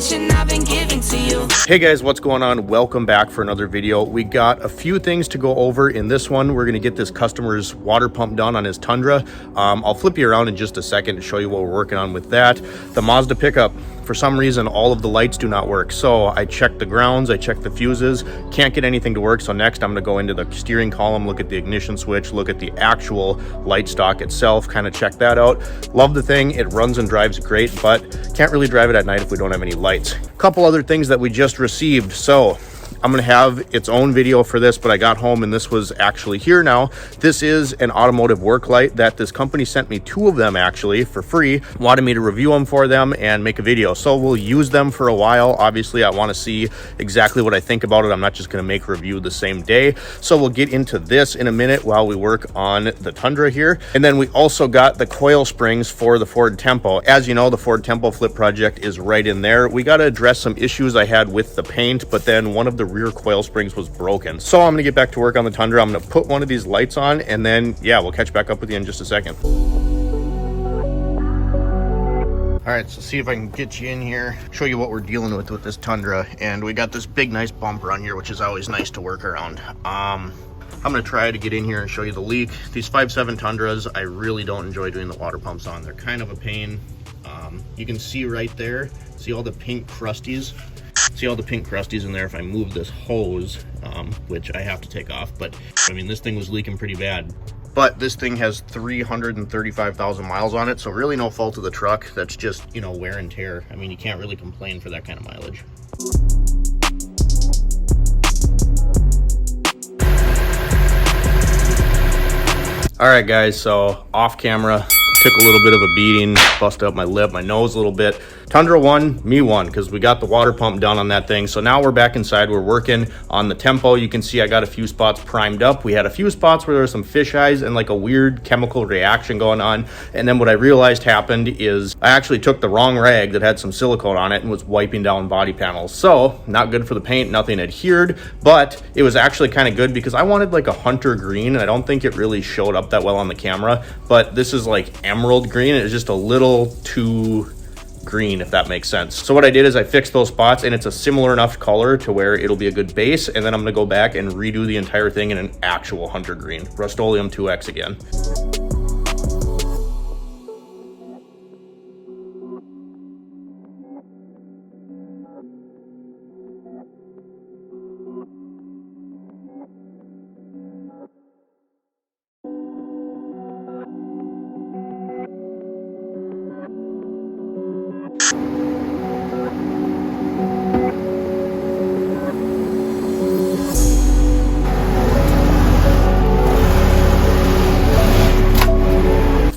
attention I've been giving to you. Hey guys, what's going on? Welcome back for another video. We got a few things to go over in this one. We're gonna get this customer's water pump done on his Tundra. I'll flip you around in just a second to show you what we're working on with that. The Mazda pickup, for some reason, all of the lights do not work. So I checked the grounds, I checked the fuses, can't get anything to work. So next I'm gonna go into the steering column, look at the ignition switch, look at the actual light stock itself, kind of check that out. Love the thing, it runs and drives great, but can't really drive it at night if we don't have any lights. A couple other things that we just received. So I'm gonna have its own video for this, but I got home and this was actually here now. This is an automotive work light that this company sent me 2 of them actually for free, wanted me to review them for them and make a video. So we'll use them for a while. Obviously I want to see exactly what I think about it. I'm not just gonna make a review the same day. So we'll get into this in a minute while we work on the Tundra here. And then we also got the coil springs for the Ford Tempo. As you know, the Ford Tempo flip project is right in there. We got to address some issues I had with the paint, but then one of the rear coil springs was broken. So I'm gonna get back to work on the Tundra. I'm gonna put one of these lights on and then yeah, we'll catch back up with you in just a second. All right, so see if I can get you in here, show you what we're dealing with this Tundra. And we got this big nice bumper on here, which is always nice to work around. I'm gonna try to get in here and show you the leak. These 5.7 Tundras, I really don't enjoy doing the water pumps on. They're kind of a pain. You can see right there, see all the pink crusties? See all the pink crusties in there if I move this hose, which I have to take off. But I mean, this thing was leaking pretty bad. But this thing has 335,000 miles on it, so really no fault of the truck. That's just, you know, wear and tear. I mean, you can't really complain for that kind of mileage. All right, guys, so off camera, took a little bit of a beating, busted up my lip, my nose a little bit. Tundra won, me won, because we got the water pump done on that thing. So now we're back inside, we're working on the Tempo. You can see I got a few spots primed up. We had a few spots where there were some fish eyes and like a weird chemical reaction going on. And then what I realized happened is I actually took the wrong rag that had some silicone on it and was wiping down body panels. So not good for the paint, nothing adhered, but it was actually kind of good because I wanted like a hunter green and I don't think it really showed up that well on the camera, but this is like emerald green. It's just a little too green, if that makes sense. So what I did is I fixed those spots and it's a similar enough color to where it'll be a good base, and then I'm gonna go back and redo the entire thing in an actual hunter green, Rust-Oleum 2X again.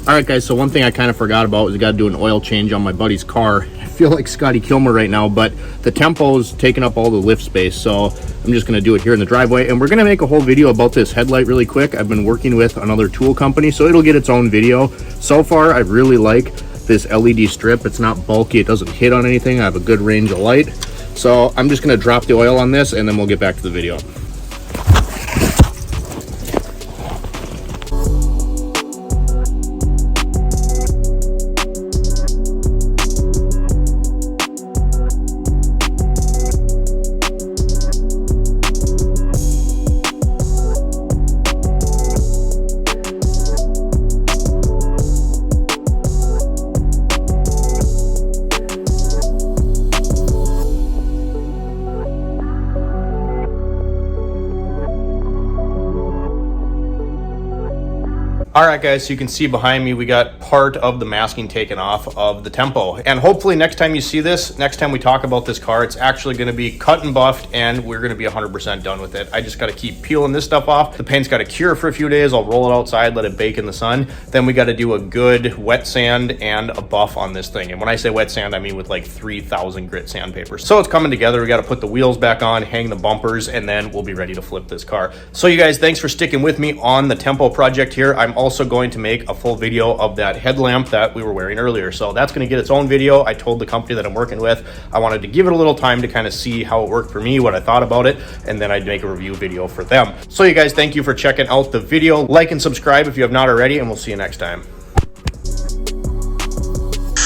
All right, guys, so one thing I kind of forgot about was I got to do an oil change on my buddy's car. I feel like Scotty Kilmer right now, but the Tempo's taking up all the lift space, so I'm just going to do it here in the driveway. And we're going to make a whole video about this headlight really quick. I've been working with another tool company, so it'll get its own video. So far, I really like this LED strip. It's not bulky. It doesn't hit on anything. I have a good range of light. So I'm just going to drop the oil on this, and then we'll get back to the video. All right, guys, so you can see behind me, we got part of the masking taken off of the Tempo. And hopefully next time you see this, next time we talk about this car, it's actually gonna be cut and buffed and we're gonna be 100% done with it. I just gotta keep peeling this stuff off. The paint's gotta cure for a few days. I'll roll it outside, let it bake in the sun. Then we gotta do a good wet sand and a buff on this thing. And when I say wet sand, I mean with like 3,000 grit sandpaper. So it's coming together. We gotta put the wheels back on, hang the bumpers, and then we'll be ready to flip this car. So you guys, thanks for sticking with me on the Tempo project here. I'm also going to make a full video of that headlamp that we were wearing earlier. So that's going to get its own video. I told the company that I'm working with, I wanted to give it a little time to kind of see how it worked for me, what I thought about it, and then I'd make a review video for them. So you guys, thank you for checking out the video. Like and subscribe if you have not already, and we'll see you next time.